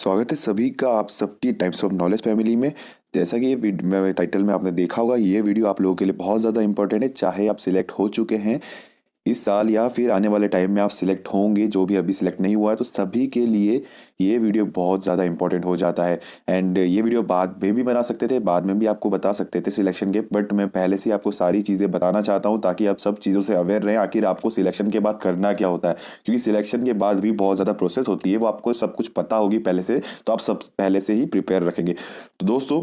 स्वागत है सभी का आप सबकी टाइप्स ऑफ नॉलेज फैमिली में। जैसा कि मैं टाइटल में आपने देखा होगा, ये वीडियो आप लोगों के लिए बहुत ज़्यादा इंपॉर्टेंट है। चाहे आप सिलेक्ट हो चुके हैं इस साल या फिर आने वाले टाइम में आप सिलेक्ट होंगे, जो भी अभी सिलेक्ट नहीं हुआ है, तो सभी के लिए ये वीडियो बहुत ज़्यादा इंपॉर्टेंट हो जाता है। एंड ये वीडियो बाद में भी बना सकते थे, बाद में भी आपको बता सकते थे सिलेक्शन के, बट मैं पहले से आपको सारी चीज़ें बताना चाहता हूँ ताकि आप सब चीज़ों से अवेयर रहें आखिर आपको सिलेक्शन के बाद करना क्या होता है। क्योंकि सिलेक्शन के बाद भी बहुत ज़्यादा प्रोसेस होती है, वो आपको सब कुछ पता होगी पहले से, तो आप सब पहले से ही प्रिपेयर रखेंगे। तो दोस्तों,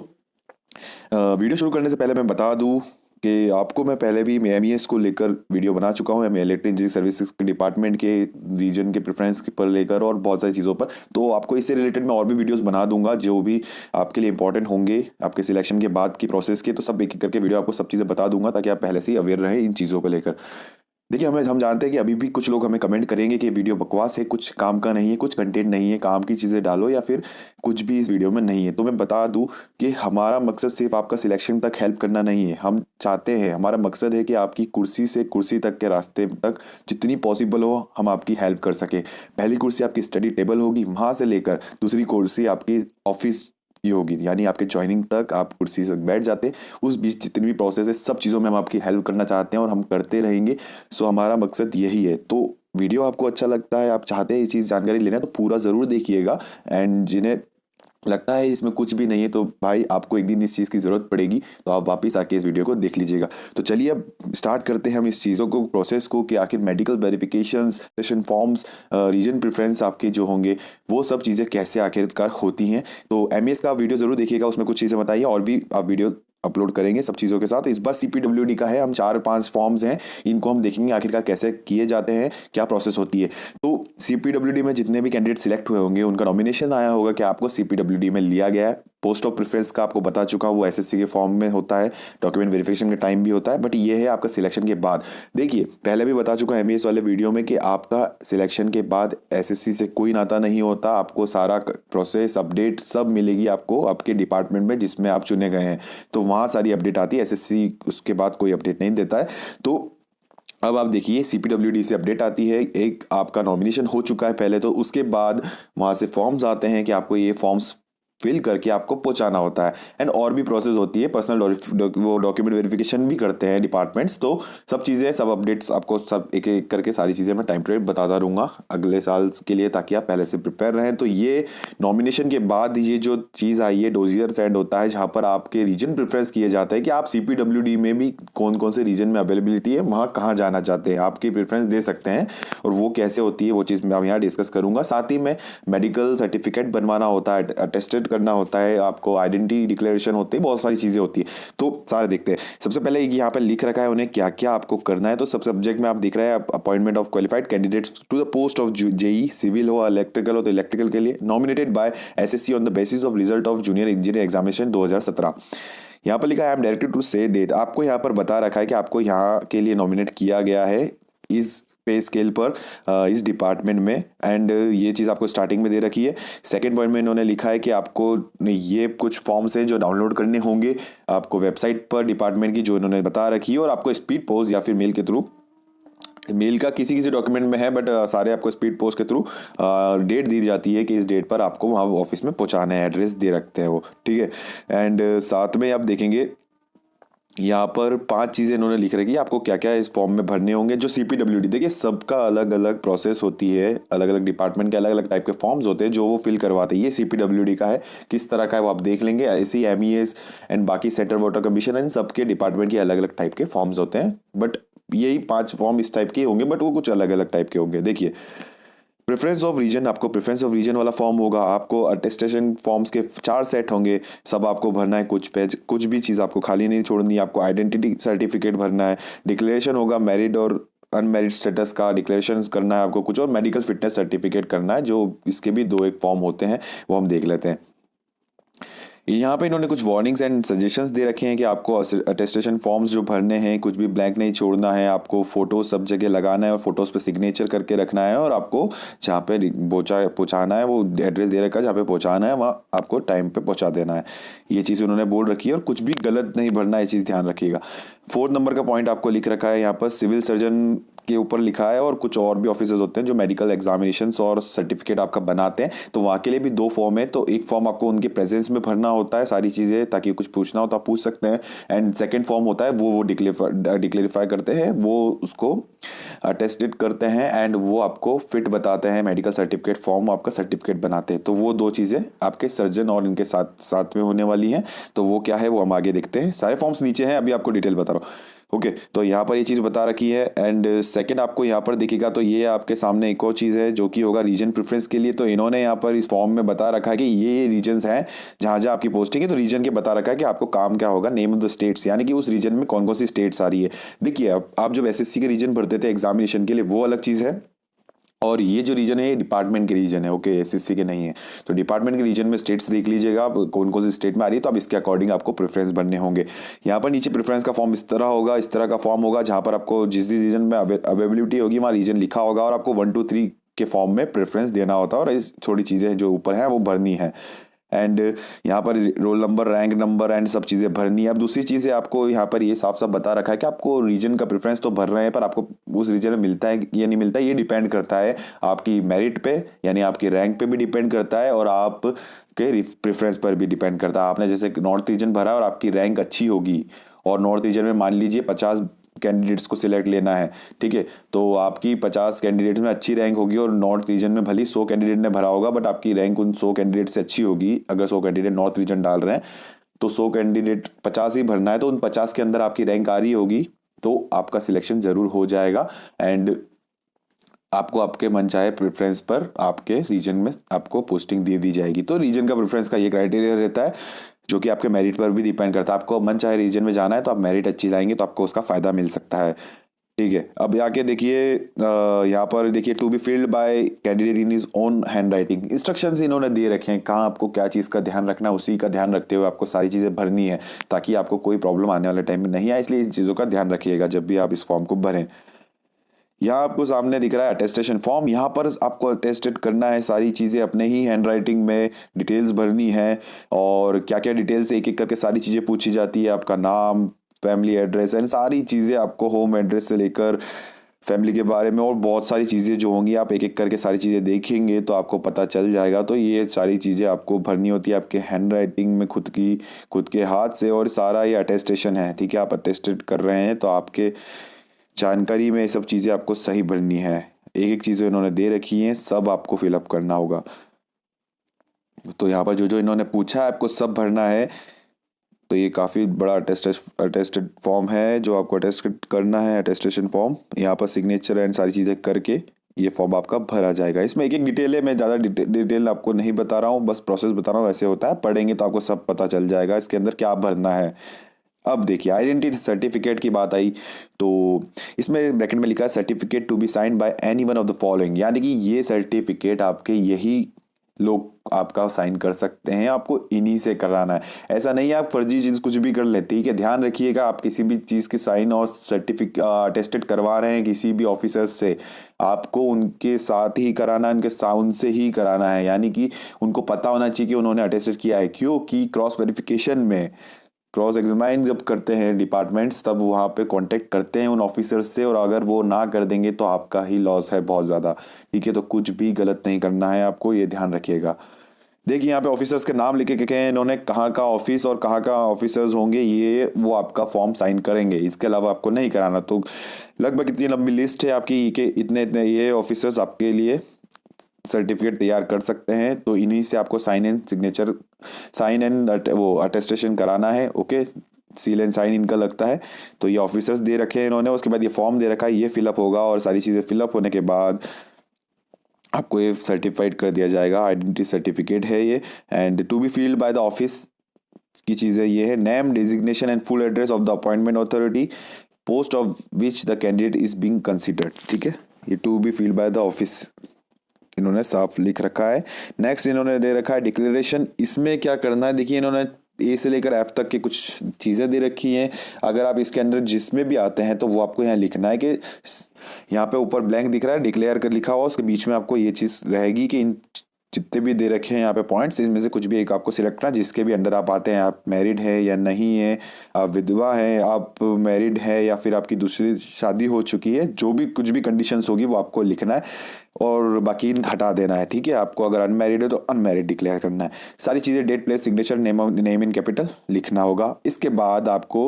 वीडियो शुरू करने से पहले मैं बता दूं कि आपको मैं पहले भी MES को लेकर वीडियो बना चुका हूं, इलेक्ट्रिक इंजीनियरिंग सर्विसेज के डिपार्टमेंट के रीजन के प्रेफरेंस पर लेकर और बहुत सारी चीज़ों पर। तो आपको इससे रिलेटेड मैं और भी वीडियोस बना दूंगा जो भी आपके लिए इंपॉर्टेंट होंगे आपके सिलेक्शन के बाद की प्रोसेस के। तो सब एक एक करके वीडियो आपको सब चीज़ें बता दूंगा ताकि आप पहले से ही अवेयर रहे इन चीज़ों को लेकर। देखिए, हम जानते हैं कि अभी भी कुछ लोग हमें कमेंट करेंगे कि वीडियो बकवास है, कुछ काम का नहीं है, कुछ कंटेंट नहीं है, काम की चीज़ें डालो या फिर कुछ भी इस वीडियो में नहीं है। तो मैं बता दूं कि हमारा मकसद सिर्फ आपका सिलेक्शन तक हेल्प करना नहीं है। हम चाहते हैं, हमारा मकसद है कि आपकी कुर्सी से कुर्सी तक के रास्ते तक जितनी पॉसिबल हो हम आपकी हेल्प कर सकें। पहली कुर्सी आपकी स्टडी टेबल होगी, वहाँ से लेकर दूसरी कुर्सी आपकी ऑफिस की होगी, यानी आपके ज्वाइनिंग तक आप कुर्सी से बैठ जाते। उस बीच जितनी भी प्रोसेस है, सब चीज़ों में हम आपकी हेल्प करना चाहते हैं और हम करते रहेंगे। सो हमारा मकसद यही है। तो वीडियो आपको अच्छा लगता है, आप चाहते हैं ये चीज़ जानकारी लेना, तो पूरा ज़रूर देखिएगा। एंड जिन्हें लगता है इसमें कुछ भी नहीं है, तो भाई आपको एक दिन इस चीज़ की ज़रूरत पड़ेगी, तो आप वापस आके इस वीडियो को देख लीजिएगा। तो चलिए अब स्टार्ट करते हैं हम इस चीज़ों को, प्रोसेस को, कि आखिर medical verifications, session forms, region preference आपके जो होंगे वो सब चीज़ें कैसे आखिरकार होती हैं। तो MES का वीडियो ज़रूर देखिएगा, उसमें कुछ चीज़ें बताइए, और भी आप वीडियो अपलोड करेंगे सब चीज़ों के साथ। इस बार CPWD का है, हम 4-5 फॉर्म्स हैं, इनको हम देखेंगे आखिरकार कैसे किए जाते हैं, क्या प्रोसेस होती है। तो CPWD में जितने भी कैंडिडेट सिलेक्ट हुए होंगे उनका नॉमिनेशन आया होगा कि आपको CPWD में लिया गया है। पोस्ट ऑफ प्रेफरेंस का आपको बता चुका हूँ, वो SSC के फॉर्म में होता है, डॉक्यूमेंट वेरिफिकेशन का टाइम भी होता है, बट ये है आपका सिलेक्शन के बाद। देखिए, पहले भी बता चुका हूँ MES वाले वीडियो में कि आपका सिलेक्शन के बाद SSC से कोई नाता नहीं होता। आपको सारा प्रोसेस अपडेट सब मिलेगी आपको आपके डिपार्टमेंट में जिसमें आप चुने गए हैं, तो वहाँ सारी अपडेट आती है। SSC उसके बाद कोई अपडेट नहीं देता है। तो अब आप देखिए, CPWD से अपडेट आती है, एक आपका नॉमिनेशन हो चुका है पहले, तो उसके बाद वहाँ से फॉर्म्स आते हैं कि आपको ये फॉर्म्स फिल करके आपको पहुंचाना होता है। एंड और भी प्रोसेस होती है, पर्सनल वो डॉक्यूमेंट वेरिफिकेशन भी करते हैं डिपार्टमेंट्स। तो सब चीज़ें, सब अपडेट्स आपको सब एक एक करके सारी चीज़ें मैं टाइम टेबल बताता रहूँगा अगले साल के लिए, ताकि आप पहले से प्रिपेयर रहें। तो ये नॉमिनेशन के बाद ये जो चीज़ आई है, डोजियर सेंड होता है, जहाँ पर आपके रीजन प्रेफरेंस किए जाते हैं कि आप CPWD में भी कौन कौन से रीजन में अवेलेबिलिटी है, वहाँ कहाँ जाना चाहते हैं, आपकी प्रेफरेंस दे सकते हैं। और वो कैसे होती है वो चीज़ मैं यहाँ डिस्कस करूँगा। साथ ही में मेडिकल सर्टिफिकेट बनवाना होता है, अटेस्टेड करना होता है, आपको आइडेंटिटी डिक्लेरेशन होती है, बहुत सारी चीज़ें होती है। तो सारे देखते हैं। सबसे पहले यहाँ पे लिख रखा है उन्हें क्या क्या आपको करना है। तो सब सब्जेक्ट में आप दिख रहे हैं, appointment of qualified candidates to the post of JE, civil हो, इलेक्ट्रिकल हो तो इलेक्ट्रिकल के लिए, nominated by SSC on the basis of result of junior engineer examination 2017। यहाँ पर लिखा है आई एम डायरेक्टेड टू से डेट। आपको यहाँ पर बता रखा है कि आपको यहाँ के लिए नॉमिनेट किया गया है इस पे स्केल पर, इस डिपार्टमेंट में। एंड ये चीज़ आपको स्टार्टिंग में दे रखी है। सेकंड पॉइंट में इन्होंने लिखा है कि आपको ये कुछ फॉर्म्स हैं जो डाउनलोड करने होंगे आपको वेबसाइट पर डिपार्टमेंट की, जो इन्होंने बता रखी है, और आपको स्पीड पोस्ट या फिर मेल के थ्रू, मेल का किसी किसी डॉक्यूमेंट में है, बट सारे आपको स्पीड पोस्ट के थ्रू डेट दी जाती है कि इस डेट पर आपको वहाँ ऑफिस में पहुँचाना है, एड्रेस दे रखते हैं वो, ठीक है। एंड साथ में आप देखेंगे यहाँ पर 5 चीज़ें इन्होंने लिख रखी है आपको क्या क्या इस फॉर्म में भरने होंगे। जो CPWD, देखिए सबका अलग अलग प्रोसेस होती है, अलग अलग डिपार्टमेंट के अलग अलग टाइप के फॉर्म्स होते हैं जो वो फिल करवाते हैं। ये CPWD का है, किस तरह का है वो आप देख लेंगे। ऐसे ही MES एंड बाकी सेंट्रल वाटर कमीशन एंड सबके डिपार्टमेंट के अलग अलग टाइप के फॉर्म्स होते हैं, बट यही 5 फॉर्म इस टाइप के होंगे, बट वो कुछ अलग अलग टाइप के होंगे। देखिए, प्रेफरेंस ऑफ रीजन, आपको प्रेफरेंस ऑफ रीजन वाला फॉर्म होगा। आपको अटेस्टेशन फॉर्म्स के 4 सेट होंगे, सब आपको भरना है। कुछ पेज, कुछ भी चीज़ आपको खाली नहीं छोड़नी है। आपको आइडेंटिटी सर्टिफिकेट भरना है, डिक्लेरेशन होगा मैरिड और अनमैरिड स्टेटस का डिक्लेरेशन करना है आपको कुछ, और मेडिकल फिटनेस सर्टिफिकेट करना है, जो इसके भी 2 एक फॉर्म होते हैं, वो हम देख लेते हैं। यहाँ पे इन्होंने कुछ वार्निंग्स एंड सजेशंस दे रखे हैं कि आपको अटेस्टेशन फॉर्म्स जो भरने हैं कुछ भी ब्लैंक नहीं छोड़ना है, आपको फोटो सब जगह लगाना है और फोटोज़ पे सिग्नेचर करके रखना है, और आपको जहाँ पे पहुँचाना है वो एड्रेस दे रखा है, जहाँ पे पहुँचाना है वहाँ आपको टाइम पे पहुँचा देना है। ये चीज़ उन्होंने बोल रखी है, और कुछ भी गलत नहीं भरना है, ये चीज़ ध्यान रखिएगा। 4 नंबर का पॉइंट आपको लिख रखा है यहाँ पर, सिविल सर्जन के ऊपर लिखा है, और कुछ और भी ऑफिसर्स होते हैं जो मेडिकल एग्जामिनेशंस और सर्टिफिकेट आपका बनाते हैं, तो वहाँ के लिए भी 2 फॉर्म है। तो एक फॉर्म आपको उनके प्रेजेंस में भरना होता है सारी चीज़ें, ताकि कुछ पूछना हो तो आप पूछ सकते हैं। एंड सेकेंड फॉर्म होता है वो डिक्लेरिफाई करते हैं, वो उसको अटेस्टेड करते हैं, एंड वो आपको फिट बताते हैं मेडिकल सर्टिफिकेट फॉर्म, आपका सर्टिफिकेट बनाते हैं। तो वो 2 चीज़ें आपके सर्जन और इनके साथ साथ में होने वाली हैं। तो वो क्या है वो हम आगे देखते हैं। सारे फॉर्म्स नीचे हैं, अभी आपको डिटेल बता रहा हूँ। ओके, तो यहाँ पर ये चीज़ बता रखी है। एंड सेकंड आपको यहाँ पर दिखेगा, तो ये आपके सामने एक और चीज़ है जो कि होगा रीजन प्रेफरेंस के लिए। तो इन्होंने यहाँ पर इस फॉर्म में बता रखा है कि ये रीजन्स हैं जहाँ जहाँ आपकी पोस्टिंग है। तो रीजन के बता रखा है कि आपको काम क्या होगा, नेम ऑफ द स्टेट्स, यानी कि उस रीजन में कौन कौन सी स्टेट्स आ रही है। देखिए, आप जब एसएससी के रीजन भरते थे एग्जामिनेशन के लिए, वो अलग चीज़ है, और ये जो रीजन है ये डिपार्टमेंट के रीजन है। ओके, एसएससी के नहीं है। तो डिपार्टमेंट के रीजन में स्टेट्स देख लीजिएगा आप कौन कौन सी स्टेट में आ रही है, तो अब इसके अकॉर्डिंग आपको प्रेफरेंस बनने होंगे। यहाँ पर नीचे प्रेफरेंस का फॉर्म इस तरह होगा, इस तरह का फॉर्म होगा, जहाँ पर आपको जिस रीजन में अवेलेबिलिटी होगी वहाँ रीजन लिखा होगा, और आपको 1 2 3 के फॉर्म में प्रेफरेंस देना होता है, और इस छोटी चीज़ें जो ऊपर हैं वो भरनी है। एंड यहाँ पर roll number, rank number and सब चीज़ें भरनी है। अब दूसरी चीज़ है, आपको यहाँ पर ये साफ साफ बता रखा है कि आपको रीजन का प्रेफरेंस तो भर रहे हैं, पर आपको उस रीजन में मिलता है या नहीं मिलता है ये डिपेंड करता है आपकी मेरिट पे, यानी आपकी रैंक पे भी डिपेंड करता है, और आप के प्रेफरेंस पर भी डिपेंड करता है। आपने जैसे नॉर्थ रीजन भरा और आपकी रैंक अच्छी होगी, और नॉर्थ रीजन में मान लीजिए 50 कैंडिडेट्स को सिलेक्ट लेना है, ठीक है, तो आपकी 50 कैंडिडेट्स में अच्छी रैंक होगी, और नॉर्थ रीजन में भले 100 कैंडिडेट ने भरा होगा, बट आपकी रैंक उन 100 कैंडिडेट से अच्छी होगी। अगर 100 कैंडिडेट नॉर्थ रीजन डाल रहे हैं तो 100 कैंडिडेट 50 ही भरना है, तो उन 50 के अंदर आपकी रैंक आ रही होगी, तो आपका सिलेक्शन जरूर हो जाएगा। एंड आपको आपके मनचाहे प्रेफरेंस पर आपके रीजन में आपको पोस्टिंग दे दी जाएगी। तो रीजन का प्रेफरेंस का ये क्राइटेरिया रहता है, जो कि आपके मेरिट पर भी डिपेंड करता है। आपको मनचाहे रीजन में जाना है तो आप मेरिट अच्छी लाएंगे तो आपको उसका फ़ायदा मिल सकता है, ठीक है। अब आके देखिए, यहाँ पर देखिए, to be filled by candidate in his own hand writing. Instructions इन्होंने दे रखे हैं, कहाँ आपको क्या चीज़ का ध्यान रखना है, उसी का ध्यान रखते हुए आपको सारी चीज़ें भरनी है, ताकि आपको कोई प्रॉब्लम आने वाले टाइम में नहीं आए। इसलिए इन चीज़ों का ध्यान रखिएगा जब भी आप इस फॉर्म को भरें। यहाँ आपको सामने दिख रहा है अटेस्टेशन फॉर्म। यहाँ पर आपको अटेस्टेड करना है सारी चीज़ें अपने ही हैंड राइटिंग में, डिटेल्स भरनी है, और क्या क्या डिटेल्स एक एक करके सारी चीज़ें पूछी जाती है। आपका नाम, फैमिली एड्रेस एंड सारी चीज़ें, आपको होम एड्रेस से लेकर फैमिली के बारे में और बहुत सारी चीज़ें जो होंगी, आप एक एक करके सारी चीज़ें देखेंगे तो आपको पता चल जाएगा। तो ये सारी चीज़ें आपको भरनी होती है आपके हैंड राइटिंग में, खुद के हाथ से, और सारा ये अटेस्टेशन है, ठीक है। आप अटेस्टेड कर रहे हैं तो आपके जानकारी में ये सब चीज़ें आपको सही भरनी है। एक एक चीज़ें इन्होंने दे रखी हैं, सब आपको फिलअप करना होगा। तो यहाँ पर जो जो इन्होंने पूछा है आपको सब भरना है। तो ये काफ़ी बड़ा अटेस्टेड फॉर्म है जो आपको अटेस्ट करना है, अटेस्टेशन फॉर्म। यहाँ पर सिग्नेचर एंड सारी चीज़ें करके ये फॉर्म आपका भरा जाएगा। इसमें एक एक डिटेल है, मैं ज़्यादा डिटेल आपको नहीं बता रहा हूँ, बस प्रोसेस बता रहा हूँ। ऐसे होता है, पढ़ेंगे तो आपको सब पता चल जाएगा इसके अंदर क्या भरना है। अब देखिए, आइडेंटिटी सर्टिफिकेट की बात आई तो इसमें ब्रैकेट में लिखा है certificate to be signed by any one of the following, यानी कि ये सर्टिफिकेट आपके यही लोग आपका साइन कर सकते हैं, आपको इन्हीं से कराना है। ऐसा नहीं है आप फर्जी चीज़ कुछ भी कर ले, ठीक है। ध्यान रखिएगा, आप किसी भी चीज़ के साइन और सर्टिफिकेट अटेस्टेड करवा रहे हैं किसी भी ऑफिसर से, आपको उनके साथ ही कराना, उनसे ही कराना है, यानी कि उनको पता होना चाहिए कि उन्होंने अटेस्टेड किया है। क्योंकि क्रॉस वेरिफिकेशन में, क्रॉस एग्जामाइन जब करते हैं डिपार्टमेंट्स, तब वहाँ पे कांटेक्ट करते हैं उन ऑफिसर्स से, और अगर वो ना कर देंगे तो आपका ही लॉस है बहुत ज़्यादा, ठीक है। तो कुछ भी गलत नहीं करना है आपको, ये ध्यान रखिएगा। देखिए, यहाँ पे ऑफिसर्स के नाम लिखे गए हैं, इन्होंने कहाँ का ऑफिस और कहाँ का ऑफिसर्स होंगे, ये वो आपका फॉर्म साइन करेंगे। इसके अलावा आपको नहीं कराना। तो लगभग इतनी लंबी लिस्ट है आपकी कि इतने इतने ये ऑफिसर्स आपके लिए सर्टिफिकेट तैयार कर सकते हैं। तो इन्हीं से आपको साइन एंड वो अटेस्टेशन कराना है, ओके। सील एंड साइन इनका लगता है। तो ये ऑफिसर्स दे रखे हैं इन्होंने, उसके बाद ये फॉर्म दे रखा है, ये फिलअप होगा, और सारी चीज़ें फिलअप होने के बाद आपको ये सर्टिफाइड कर दिया जाएगा। आइडेंटिटी सर्टिफिकेट है ये, and to be filled by the office की चीज़ें ये है, name, designation and full address of the appointment authority, post of which the candidate is being considered, ठीक है। ये to be filled by the office इन्होंने साफ लिख रखा है। नेक्स्ट इन्होंने दे रखा है डिक्लेरेशन। इसमें क्या करना है, देखिए इन्होंने ए से लेकर एफ तक की कुछ चीज़ें दे रखी हैं। अगर आप इसके अंदर जिसमें भी आते हैं तो वो आपको यहाँ लिखना है कि यहाँ पे ऊपर ब्लैंक दिख रहा है, डिक्लेयर कर लिखा हुआ, उसके बीच में आपको ये चीज़ रहेगी कि इन जितने भी दे रखे हैं यहाँ पे पॉइंट्स, इसमें से कुछ भी एक आपको सिलेक्ट करना, जिसके भी अंडर आप आते हैं। आप मैरिड है या नहीं है, आप विधवा हैं, आप मैरिड है या फिर आपकी दूसरी शादी हो चुकी है, जो भी कुछ भी कंडीशंस होगी वो आपको लिखना है और बाकी हटा देना है, ठीक है। आपको अगर अनमैरिड है तो अनमैरिड डिक्लेयर करना है। सारी चीज़ें date, place, signature, name in capital लिखना होगा। इसके बाद आपको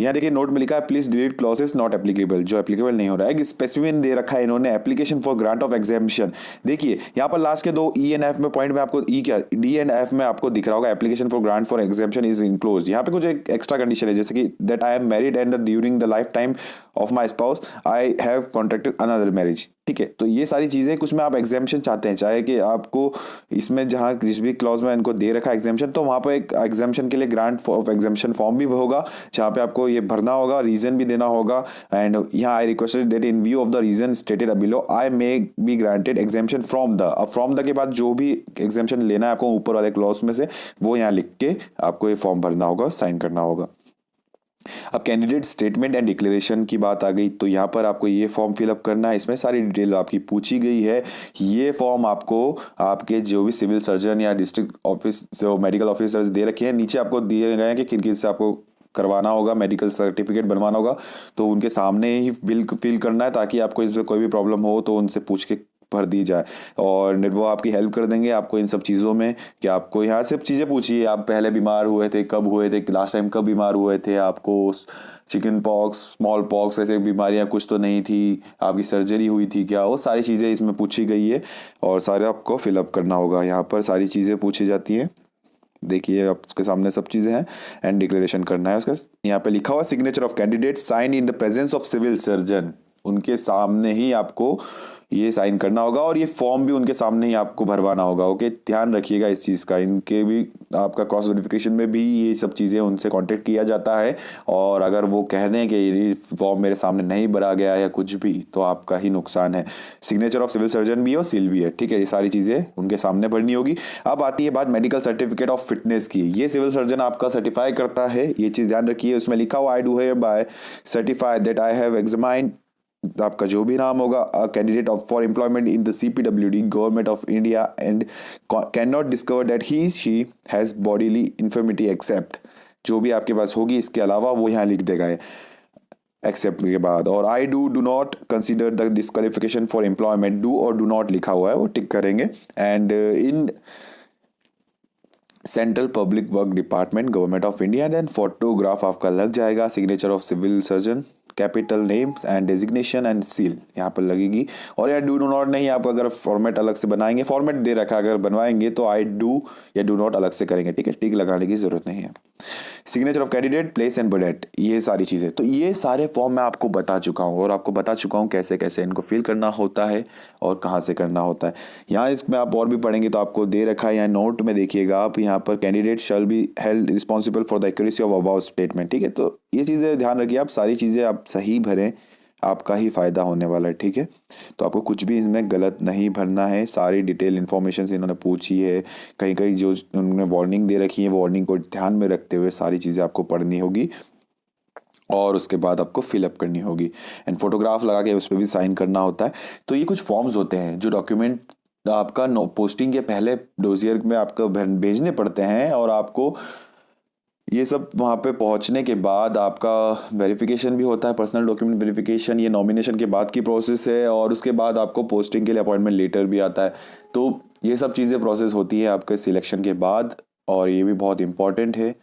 यहाँ देखिए नोट में लिखा है please delete clauses not applicable, जो एप्लीकेबल नहीं हो रहा है। स्पेसिफिक दे रखा है इन्होंने application for grant of examination. देखिए यहाँ पर लास्ट के दो ई एंड एफ में पॉइंट में आपको ई क्या डी एंड एफ में आपको दिख रहा होगा application for grant for exemption is enclose. यहाँ पे कुछ एक एक्स्ट्रा कंडीशन है, जैसे कि that I am married and during the life time of my spouse I have contracted another marriage, ठीक है। तो ये सारी चीज़ें कुछ में आप एग्जामिशन चाहते हैं, चाहे कि आपको इसमें जहाँ जिस भी क्लॉज में इनको दे रखा है एग्जामिशन, तो वहाँ पर एक एग्जामिशन के लिए ग्रांट ऑफ एग्जामिशन फॉर्म भी होगा, जहाँ पे आपको ये भरना होगा, रीजन भी देना होगा। एंड यहाँ I requested that in view of the reason stated below I may be granted exemption from the. अब फ्रॉम द के बाद जो भी एग्जामिशन लेना है आपको ऊपर वाले क्लॉज में से, वो यहाँ लिख के आपको ये फॉर्म भरना होगा, साइन करना होगा। अब कैंडिडेट स्टेटमेंट एंड डिक्लेरेशन की बात आ गई, तो यहाँ पर आपको ये फॉर्म फिलअप करना है। इसमें सारी डिटेल आपकी पूछी गई है। ये फॉर्म आपको आपके जो भी सिविल सर्जन या डिस्ट्रिक्ट ऑफिस जो मेडिकल ऑफिसर्स दे रखे हैं, नीचे आपको दिए गए हैं कि किन किन से आपको करवाना होगा, मेडिकल सर्टिफिकेट बनवाना होगा, तो उनके सामने ही बिल फिल करना है, ताकि आपको इसमें कोई भी प्रॉब्लम हो तो उनसे पूछ के भर दी जाए। और वो आपकी हेल्प कर देंगे आपको इन सब चीज़ों में, कि आपको यहाँ सब चीज़ें पूछिए, आप पहले बीमार हुए थे, कब हुए थे, लास्ट टाइम कब बीमार हुए थे, आपको चिकन पॉक्स, स्मॉल पॉक्स ऐसे बीमारियाँ कुछ तो नहीं थी, आपकी सर्जरी हुई थी क्या, वो सारी चीज़ें इसमें पूछी गई है और सारे आपको फिलअप करना होगा। यहाँ पर सारी चीज़ें पूछी जाती हैं, देखिए आपके सामने सब चीज़ें हैं। एंड डिक्लेरेशन करना है उसका, यहाँ पे लिखा हुआ signature of candidate sign in the presence of civil surgeon, उनके सामने ही आपको ये साइन करना होगा और ये फॉर्म भी उनके सामने ही आपको भरवाना होगा। ओके, ध्यान रखिएगा इस चीज़ का। इनके भी आपका क्रॉस वेरिफिकेशन में भी ये सब चीज़ें उनसे कांटेक्ट किया जाता है, और अगर वो कह दें कि ये फॉर्म मेरे सामने नहीं भरा गया या कुछ भी, तो आपका ही नुकसान है। सिग्नेचर ऑफ सिविल सर्जन भी है और सील भी है, ठीक है। ये सारी चीज़ें उनके सामने भरनी होगी। अब आती है बात मेडिकल सर्टिफिकेट ऑफ फिटनेस की। ये सिविल सर्जन आपका सर्टिफाई करता है, ये चीज़ ध्यान रखिए। उसमें लिखा हुआ I do hereby certify that I have examined, आपका जो भी नाम होगा, candidate of for employment in the CPWD government of India and can not discover that he she has bodily infirmity except, जो भी आपके पास होगी इसके अलावा वो यहाँ लिख देगा एक्सेप्ट के बाद। और I do not consider the disqualification for employment, do और डू नॉट लिखा हुआ है वो टिक करेंगे। And in central public work department government of India, then photograph आपका लग जाएगा, signature of civil surgeon, capital names and designation and seal यहाँ पर लगेगी। और या डू नॉट नहीं, आप अगर फॉर्मेट अलग से बनाएंगे, फॉर्मेट दे रखा है, अगर बनवाएंगे तो आई डू या डू नॉट अलग से करेंगे, ठीक है, टिक लगाने की जरूरत नहीं है। Signature of candidate, place and birth, ये सारी चीज़ें, तो ये सारे फॉर्म मैं आपको बता चुका हूँ और आपको बता चुका हूँ कैसे कैसे इनको फिल करना होता है और कहाँ से करना होता है। यहाँ इसमें आप और भी पढ़ेंगे तो आपको दे रखा है, यहाँ नोट में देखिएगा आप, यहाँ पर candidate shall be held responsible for the accuracy of about statement, ठीक है। तो ये चीज़ें ध्यान रखिए, आप सारी चीज़ें आप सही भरें, आपका ही फ़ायदा होने वाला है, ठीक है। तो आपको कुछ भी इसमें गलत नहीं भरना है, सारी डिटेल इन्फॉर्मेशन से इन्होंने पूछी है, कहीं कहीं जो उन्होंने वार्निंग दे रखी है, वार्निंग को ध्यान में रखते हुए सारी चीज़ें आपको पढ़नी होगी और उसके बाद आपको फिलअप करनी होगी। एंड फोटोग्राफ लगा के उस पर भी साइन करना होता है। तो ये कुछ फॉर्म्स होते हैं जो डॉक्यूमेंट आपका पोस्टिंग के पहले डोजियर में आपको भेजने पड़ते हैं, और आपको ये सब वहाँ पे पहुँचने के बाद आपका वेरिफिकेशन भी होता है, पर्सनल डॉक्यूमेंट वेरिफिकेशन, ये नॉमिनेशन के बाद की प्रोसेस है, और उसके बाद आपको पोस्टिंग के लिए अपॉइंटमेंट लेटर भी आता है। तो ये सब चीज़ें प्रोसेस होती है आपके सिलेक्शन के बाद, और ये भी बहुत इंपॉर्टेंट है।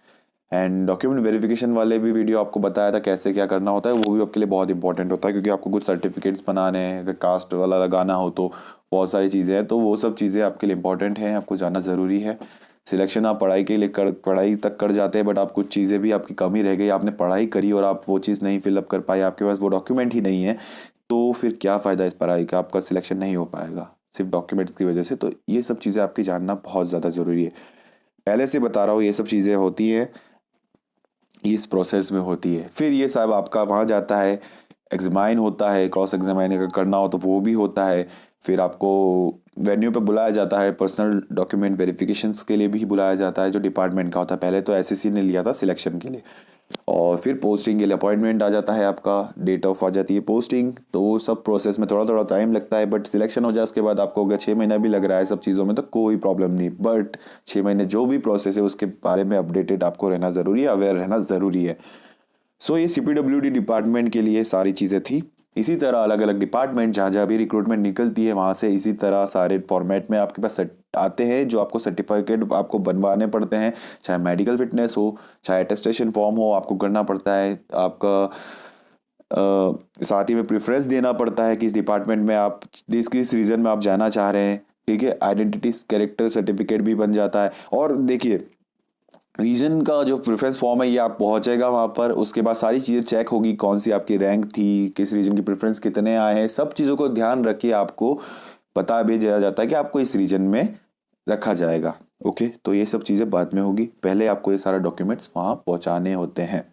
एंड डॉक्यूमेंट वेरिफिकेशन वाले भी वीडियो आपको बताया था कैसे क्या करना होता है, वो भी आपके लिए बहुत इंपॉर्टेंट होता है, क्योंकि आपको कुछ सर्टिफिकेट्स बनाने हैं, अगर कास्ट वाला लगाना हो तो बहुत सारी चीज़ें हैं, तो वो सब चीज़ें आपके लिए इंपॉर्टेंट हैं, आपको जानना ज़रूरी है। सिलेक्शन आप पढ़ाई के लिए पढ़ाई तक कर जाते हैं, बट आप कुछ चीज़ें भी आपकी कमी रह गई, आपने पढ़ाई करी और आप वो चीज़ नहीं फिलअप कर पाए, आपके पास वो डॉक्यूमेंट ही नहीं है, तो फिर क्या फ़ायदा इस पढ़ाई का, आपका सिलेक्शन नहीं हो पाएगा सिर्फ डॉक्यूमेंट्स की वजह से। तो ये सब चीज़ें आपकी जानना बहुत ज़्यादा ज़रूरी है, पहले से बता रहा हूँ, ये सब चीज़ें होती हैं, इस प्रोसेस में होती है। फिर ये सब आपका वहाँ जाता है, एग्जामाइन होता है, क्रॉस एग्जामाइन अगर करना हो तो वो भी होता है, फिर आपको वेन्यू पे बुलाया जाता है, पर्सनल डॉक्यूमेंट वेरिफिकेशंस के लिए भी बुलाया जाता है जो डिपार्टमेंट का होता है। पहले तो एसएससी ने लिया था सिलेक्शन के लिए, और फिर पोस्टिंग के लिए अपॉइंटमेंट आ जाता है, आपका डेट ऑफ आ जाती है पोस्टिंग। तो वो सब प्रोसेस में थोड़ा थोड़ा टाइम लगता है, बट सिलेक्शन हो जाए उसके बाद आपको अगर 6 महीना भी लग रहा है सब चीज़ों में तो कोई प्रॉब्लम नहीं। बट 6 महीने जो भी प्रोसेस है उसके बारे में अपडेटेड आपको रहना ज़रूरी है, अवेयर रहना ज़रूरी है। सो ये CPWD डिपार्टमेंट के लिए सारी चीज़ें थी। इसी तरह अलग अलग डिपार्टमेंट जहाँ जहाँ भी रिक्रूटमेंट निकलती है वहाँ से इसी तरह सारे फॉर्मेट में आपके पास आते हैं, जो आपको सर्टिफिकेट आपको बनवाने पड़ते हैं, चाहे मेडिकल फिटनेस हो, चाहे अटेस्टेशन फॉर्म हो, आपको करना पड़ता है। आपका साथ ही में प्रेफरेंस देना पड़ता है किस डिपार्टमेंट में आप किस रीजन में आप जाना चाह रहे हैं, ठीक है। आइडेंटिटी कैरेक्टर सर्टिफिकेट भी बन जाता है। और देखिए, रीजन का जो प्रेफरेंस फॉर्म है ये आप पहुंचेगा वहाँ पर, उसके बाद सारी चीज़ें चेक होगी, कौन सी आपकी रैंक थी, किस रीजन की प्रेफरेंस कितने आए हैं, सब चीज़ों को ध्यान रखिए। आपको बता भी दिया जाता है कि आपको इस रीजन में रखा जाएगा। ओके, तो ये सब चीज़ें बाद में होगी, पहले आपको ये सारा डॉक्यूमेंट्स वहाँ पहुँचाने होते हैं,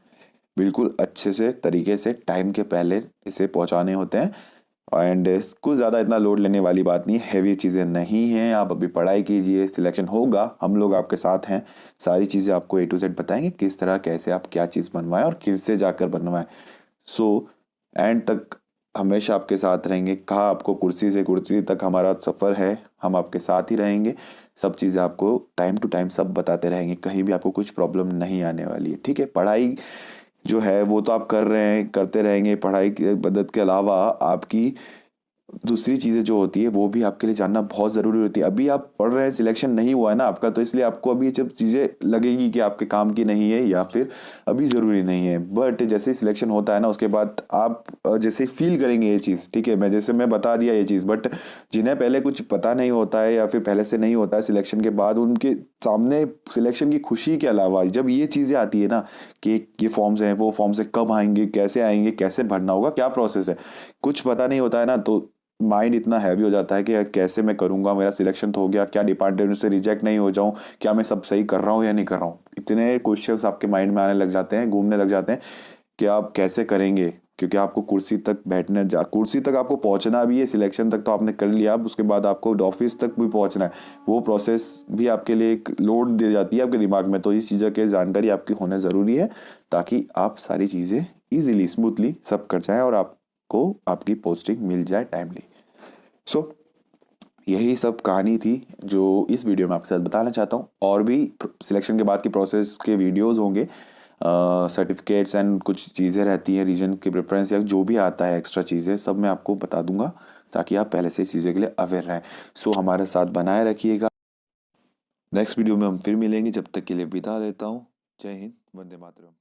बिल्कुल अच्छे से तरीके से टाइम के पहले इसे पहुँचाने होते हैं। एंड कुछ ज़्यादा इतना लोड लेने वाली बात नहीं है, हैवी चीज़ें नहीं हैं। आप अभी पढ़ाई कीजिए, सिलेक्शन होगा, हम लोग आपके साथ हैं। सारी चीज़ें आपको A to Z बताएंगे, किस तरह कैसे आप क्या चीज़ बनवाएं और किससे जाकर बनवाएं। सो एंड तक हमेशा आपके साथ रहेंगे। कहा आपको कुर्सी से कुर्सी तक हमारा सफ़र है, हम आपके साथ ही रहेंगे। सब चीज़ें आपको टाइम टू टाइम सब बताते रहेंगे, कहीं भी आपको कुछ प्रॉब्लम नहीं आने वाली है, ठीक है। पढ़ाई जो है वो तो आप कर रहे हैं, करते रहेंगे। पढ़ाई की मदद के अलावा आपकी दूसरी चीज़ें जो होती है वो भी आपके लिए जानना बहुत ज़रूरी होती है। अभी आप पढ़ रहे हैं, सिलेक्शन नहीं हुआ है ना आपका, तो इसलिए आपको अभी जब चीज़ें लगेगी कि आपके काम की नहीं है या फिर अभी ज़रूरी नहीं है। बट जैसे ही सिलेक्शन होता है ना उसके बाद आप जैसे फील करेंगे ये चीज़, ठीक है। मैं बता दिया ये चीज़, बट जिन्हें पहले कुछ पता नहीं होता है या फिर पहले से नहीं होता है, सिलेक्शन के बाद उनके सामने सिलेक्शन की खुशी के अलावा जब ये चीज़ें आती है ना कि ये फॉर्म्स हैं, वो फॉर्म्स है, कब आएंगे, कैसे भरना होगा, क्या प्रोसेस है, कुछ पता नहीं होता है ना, तो माइंड इतना हैवी हो जाता है कि यार कैसे मैं करूंगा, मेरा सिलेक्शन तो हो गया, क्या डिपार्टमेंट से रिजेक्ट नहीं हो जाऊं, क्या मैं सब सही कर रहा हूं या नहीं कर रहा हूं। इतने क्वेश्चंस आपके माइंड में आने लग जाते हैं, घूमने लग जाते हैं कि आप कैसे करेंगे, क्योंकि आपको कुर्सी तक आपको पहुंचना भी है। सिलेक्शन तक तो आपने कर लिया, अब उसके बाद आपको ऑफिस तक भी पहुंचना है, वो प्रोसेस भी आपके लिए एक लोड दे जाती है आपके दिमाग में। तो इस चीज़ों की जानकारी आपकी होना ज़रूरी है, ताकि आप सारी चीज़ें ईजिली स्मूथली सब कर जाएँ और आपको आपकी पोस्टिंग मिल जाए टाइमली। सो यही सब कहानी थी जो इस वीडियो में आपके साथ बताना चाहता हूँ। और भी सिलेक्शन के बाद की प्रोसेस के वीडियोस होंगे, सर्टिफिकेट्स एंड कुछ चीज़ें रहती हैं, रीजन की प्रेफरेंस या जो भी आता है एक्स्ट्रा चीज़ें, सब मैं आपको बता दूंगा ताकि आप पहले से इस चीज़ों के लिए अवेयर रहें। सो हमारे साथ बनाए रखिएगा। नेक्स्ट वीडियो में हम फिर मिलेंगे, जब तक के लिए विदा लेता हूँ। जय हिंद, वंदे मातरम।